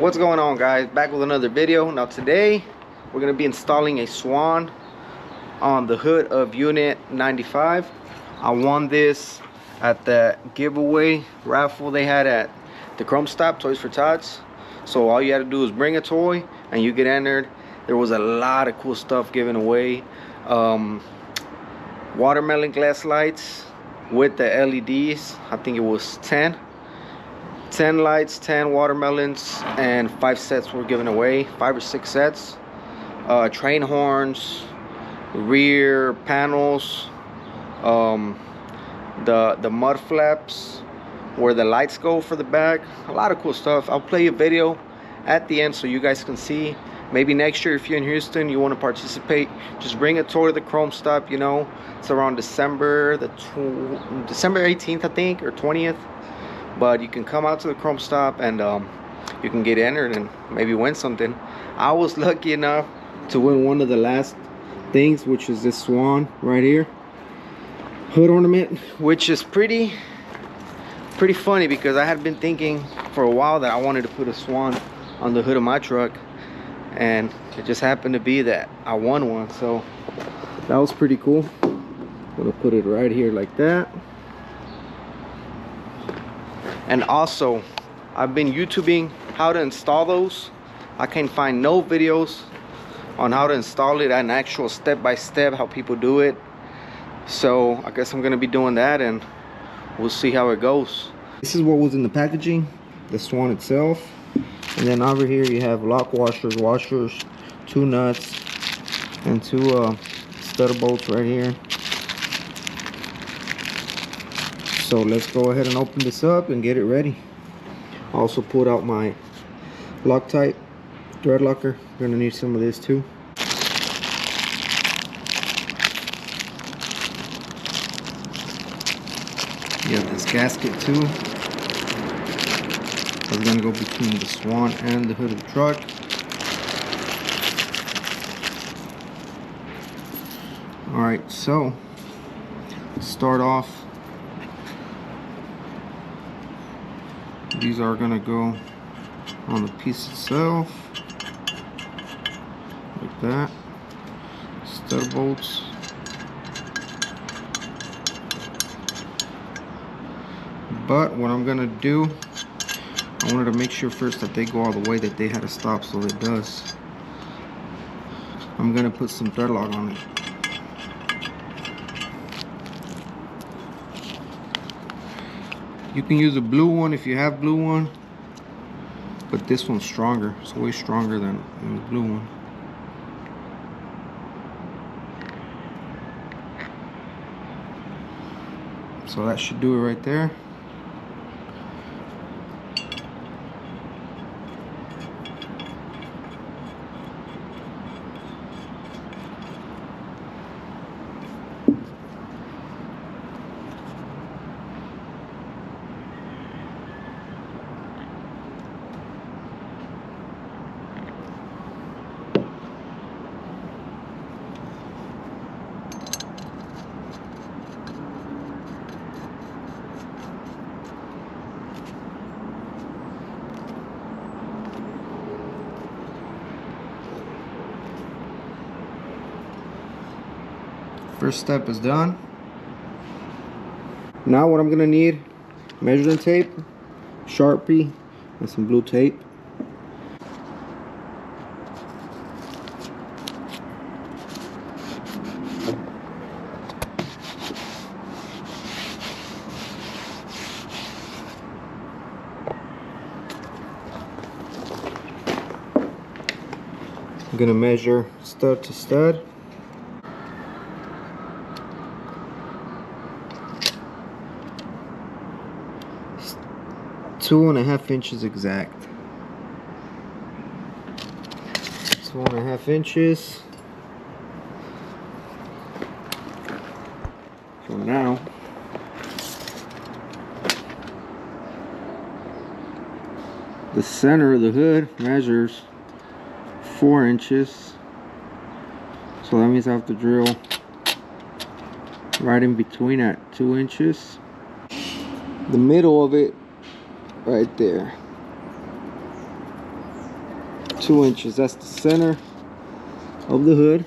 What's going on, guys? Back with another video. Now today we're going to be installing a swan on the hood of unit 95. I won this at the giveaway raffle they had at the Chrome Stop Toys for Tots. So all you had to do is bring a toy and you get entered. There was a lot of cool stuff given away. Watermelon glass lights with the LEDs. I think it was 10 lights, 10 watermelons, and 5 sets were given away, 5 or 6 sets. Train horns, rear panels, the mud flaps where the lights go for the back. A lot of cool stuff. I'll play a video at the end so you guys can see. Maybe next year if you're in Houston, you want to participate, just bring a toy to the Chrome Stop. You know, it's around December 18th, I think, or 20th. But you can come out to the Chrome Stop and you can get entered and maybe win something. I was lucky enough to win one of the last things, which is this swan right here, hood ornament, which is pretty funny because I had been thinking for a while that I wanted to put a swan on the hood of my truck, and it just happened to be that I won one. So that was pretty cool. I'm gonna put it right here like that. And also, I've been YouTubing how to install those. I can find no videos on how to install it, an actual step-by-step how people do it. So I guess I'm gonna be doing that and we'll see how it goes. This is what was in the packaging, the swan itself. And then over here you have lock washers, 2 nuts, and 2 stutter bolts right here. So let's go ahead and open this up and get it ready. I also pulled out my Loctite thread locker. We're gonna need some of this too. You have this gasket too. It's gonna go between the swan and the hood of the truck. Alright, so start off. These are gonna go on the piece itself, like that. Stutter bolts. But what I'm gonna do, I wanted to make sure first that they go all the way that they had to stop, so it does. I'm gonna put some thread lock on it. You can use a blue one if you have blue one, but this one's stronger. It's way stronger than the blue one. So that should do it right there. First step is done. Now what I'm gonna need, measuring tape, Sharpie, and some blue tape. I'm gonna measure stud to stud. Two and a half inches exact. 2.5 inches. So now the center of the hood measures 4 inches. So that means I have to drill right in between at 2 inches. The middle of it right there 2 inches. That's the center of the hood.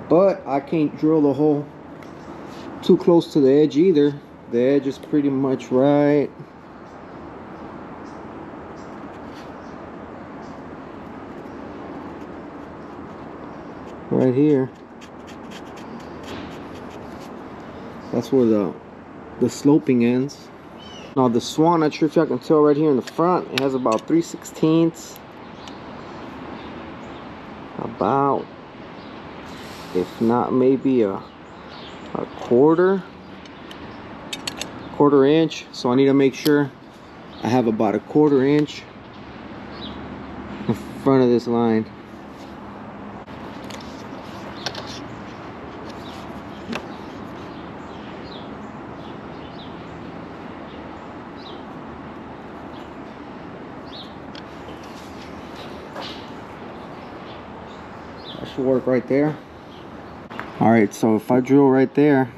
But I can't drill the hole too close to the edge either. The edge is pretty much right here. That's where the sloping ends. Now the swan, not sure if y'all can tell right here in the front, it has about 3/16, about, if not maybe a quarter inch. So I need to make sure I have about a 1/4 inch in front of this line. That should work right there. All right, so if I drill right there,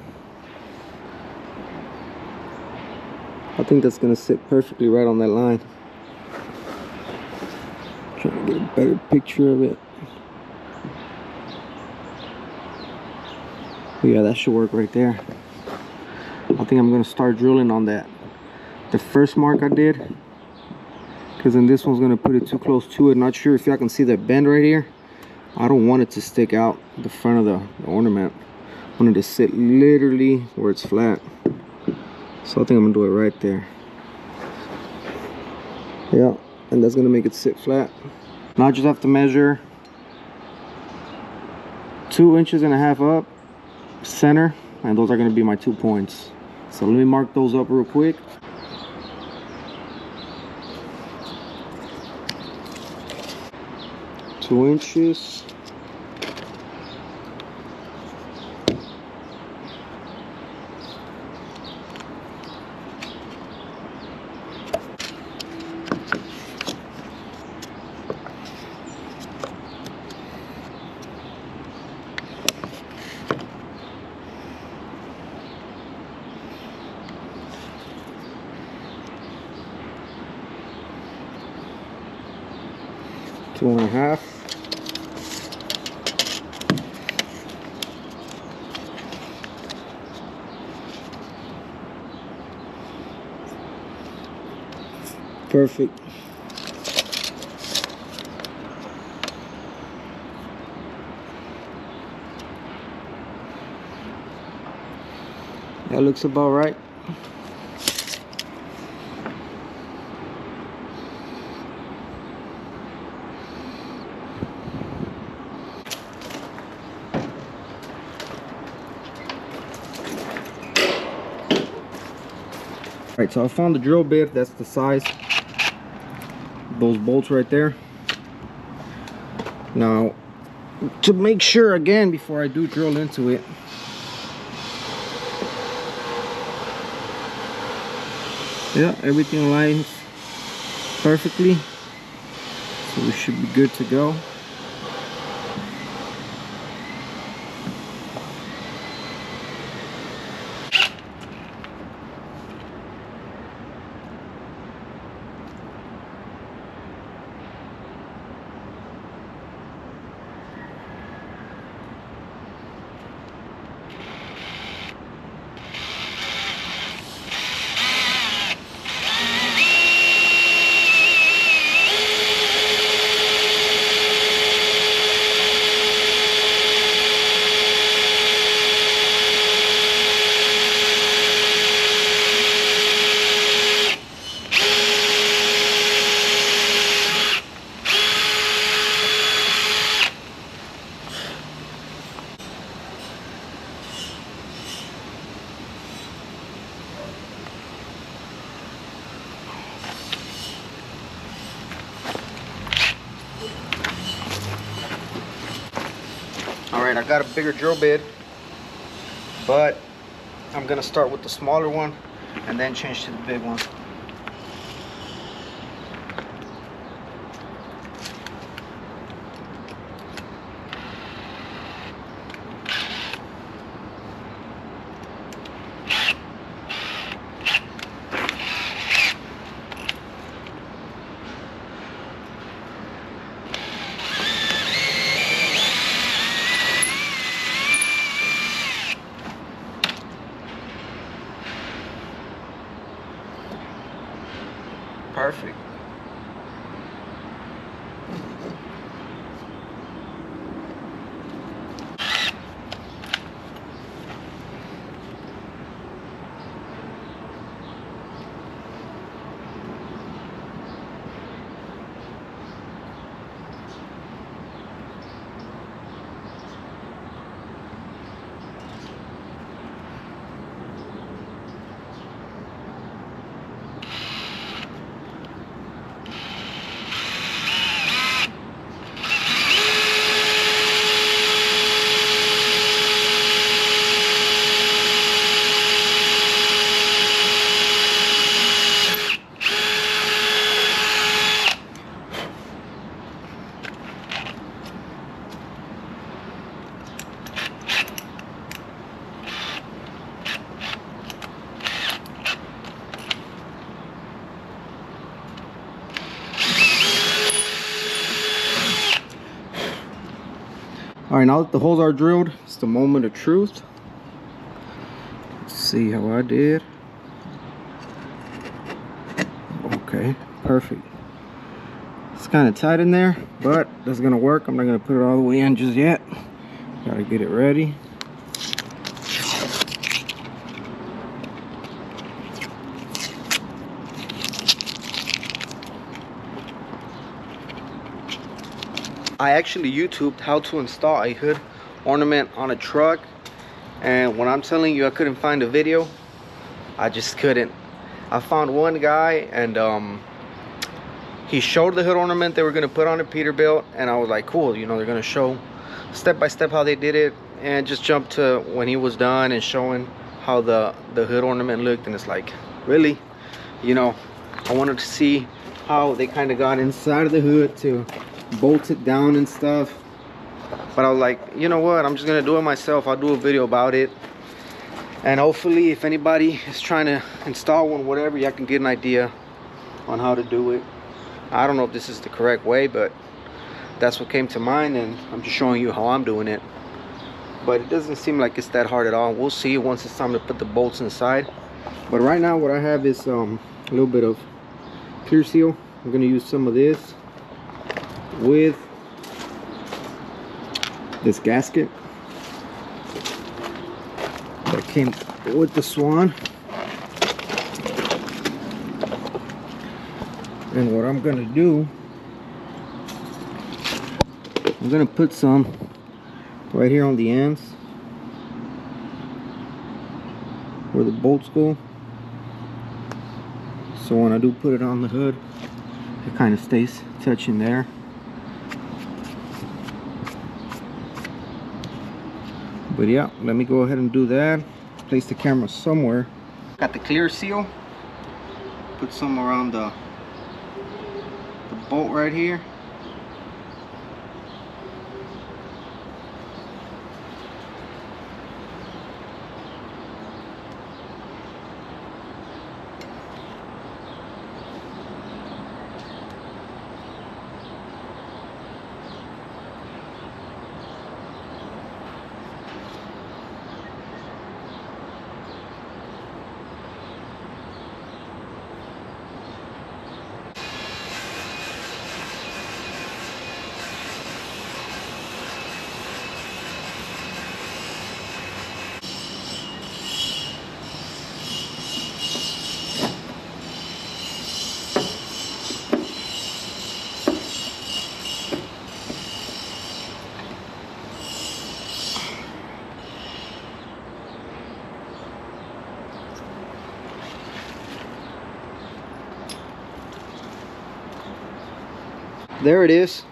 I think that's gonna sit perfectly right on that line. Trying to get a better picture of it. But yeah, that should work right there. I think I'm gonna start drilling on that. The first mark I did, because then this one's gonna put it too close to it. Not sure if y'all can see that bend right here. I don't want it to stick out the front of the ornament. I want it to sit literally where it's flat. So I think I'm gonna do it right there. Yeah, and that's gonna make it sit flat. Now I just have to measure 2.5 inches up center, and those are gonna be my 2 points. So let me mark those up real quick. Two inches. Two and a half. Perfect. That looks about right. Alright, so I found the drill bit. That's the size. Those bolts right there. Now, to make sure again before I do drill into it, yeah, everything lines perfectly, so we should be good to go. Alright, I got a bigger drill bit, but I'm gonna start with the smaller one and then change to the big one. Perfect. All right, now that the holes are drilled, it's the moment of truth. Let's see how I did. Okay, perfect. It's kind of tight in there, but that's gonna work. I'm not gonna put it all the way in just yet. Gotta get it ready. I actually YouTubed how to install a hood ornament on a truck, and when I'm telling you I couldn't find a video, I just couldn't. I found one guy, and he showed the hood ornament they were gonna put on a Peterbilt, and I was like, cool, you know, they're gonna show step by step how they did it, and just jumped to when he was done and showing how the hood ornament looked, and it's like, really, you know, I wanted to see how they kind of got inside of the hood to bolt it down and stuff, but I was like, you know what, I'm just gonna do it myself. I'll do a video about it, and hopefully if anybody is trying to install one, whatever, y'all can get an idea on how to do it. I don't know if this is the correct way, but that's what came to mind, and I'm just showing you how I'm doing it. But it doesn't seem like it's that hard at all. We'll see once it's time to put the bolts inside. But right now what I have is a little bit of clear seal. I'm gonna use some of this with this gasket that came with the Swan. And what I'm gonna do, I'm gonna put some right here on the ends where the bolts go, so when I do put it on the hood, it kind of stays touching there. But yeah, let me go ahead and do that. Place the camera somewhere. Got the clear seal. Put some around the bolt right here. There it is.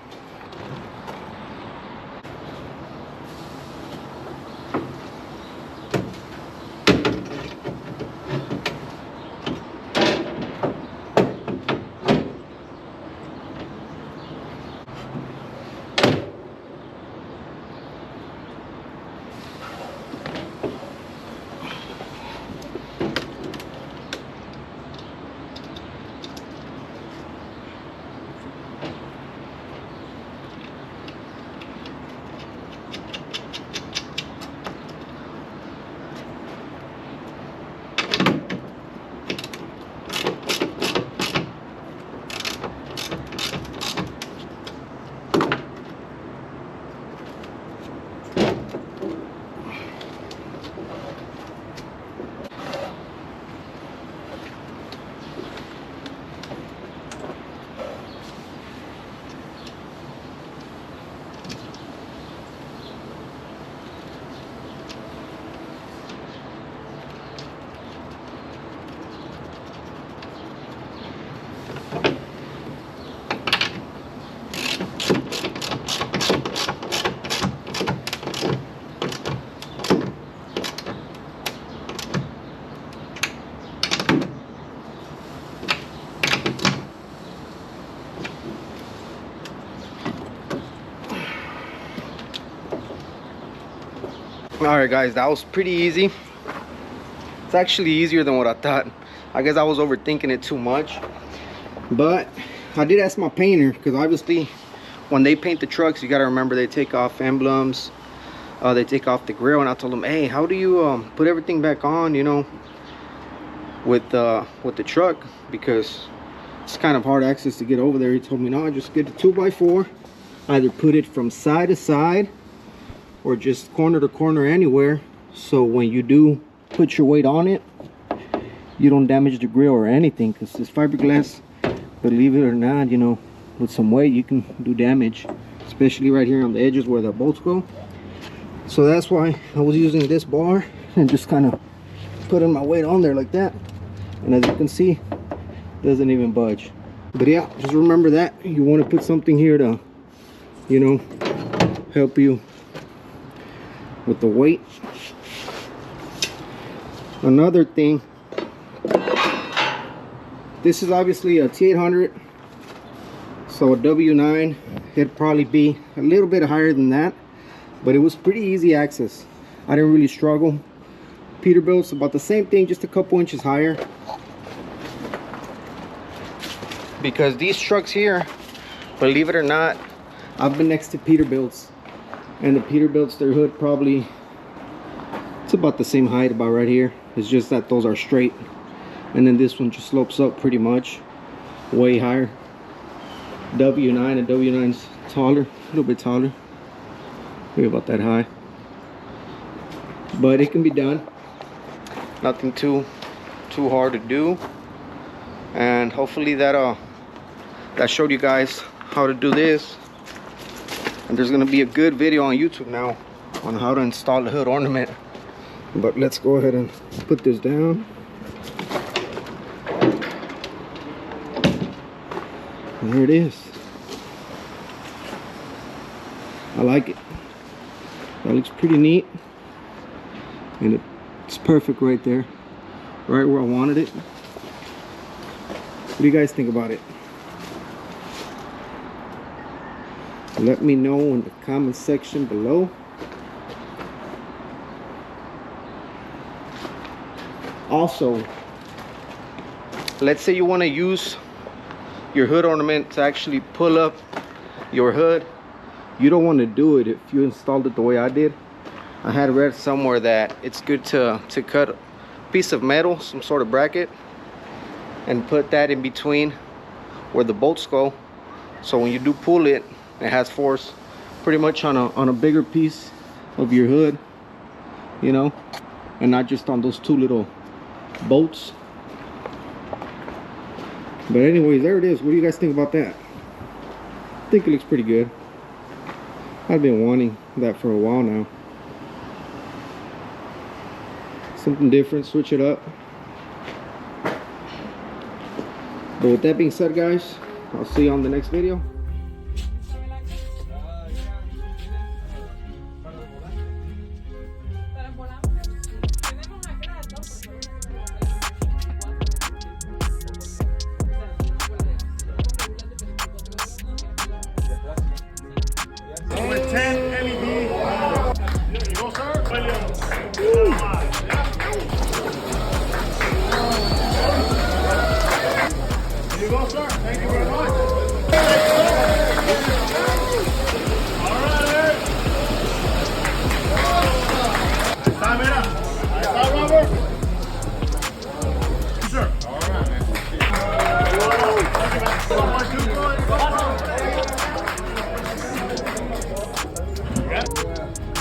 All right, guys, that was pretty easy. It's actually easier than what I thought. I guess I was overthinking it too much. But I did ask my painter, because obviously when they paint the trucks, you got to remember they take off emblems, they take off the grill. And I told them, hey, how do you put everything back on, you know, with the truck, because it's kind of hard access to get over there. He told me, no, just get a 2x4, either put it from side to side or just corner to corner anywhere, so when you do put your weight on it, you don't damage the grill or anything, because this fiberglass, believe it or not, you know, with some weight you can do damage, especially right here on the edges where the bolts go. So that's why I was using this bar and just kind of putting my weight on there like that, and as you can see, it doesn't even budge. But yeah, just remember that you want to put something here to, you know, help you with the weight. Another thing, this is obviously a T800, so a W9, it'd probably be a little bit higher than that, but it was pretty easy access. I didn't really struggle. Peterbilt's about the same thing, just a couple inches higher, because these trucks here, believe it or not, I've been next to Peterbilt's, and the Peterbilt's, their hood probably, it's about the same height, about right here. It's just that those are straight, and then this one just slopes up pretty much way higher. W9, and W9's taller, a little bit taller, maybe about that high, but it can be done. Nothing too hard to do, and hopefully that showed you guys how to do this. And there's gonna be a good video on YouTube now on how to install the hood ornament. But let's go ahead and put this down. And there it is. I like it. That looks pretty neat. And it's perfect right there. Right where I wanted it. What do you guys think about it? Let me know in the comment section below. Also, let's say you want to use your hood ornament to actually pull up your hood. You don't want to do it if you installed it the way I did. I had read somewhere that it's good to cut a piece of metal, some sort of bracket, and put that in between where the bolts go, so when you do pull it, it has force pretty much on a bigger piece of your hood, you know, and not just on those two little bolts. But anyways, there it is. What do you guys think about that? I think it looks pretty good. I've been wanting that for a while now. Something different, switch it up. But with that being said, guys, I'll see you on the next video. With 10 LED. You go, sir. Here you go, sir. Thank you very much. All right. Está, mira. Ahí está, Robert. Sir. All right, man.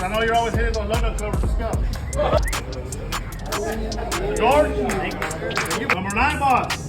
I know you're always hitting those London covers to scout. George, number 9 boss.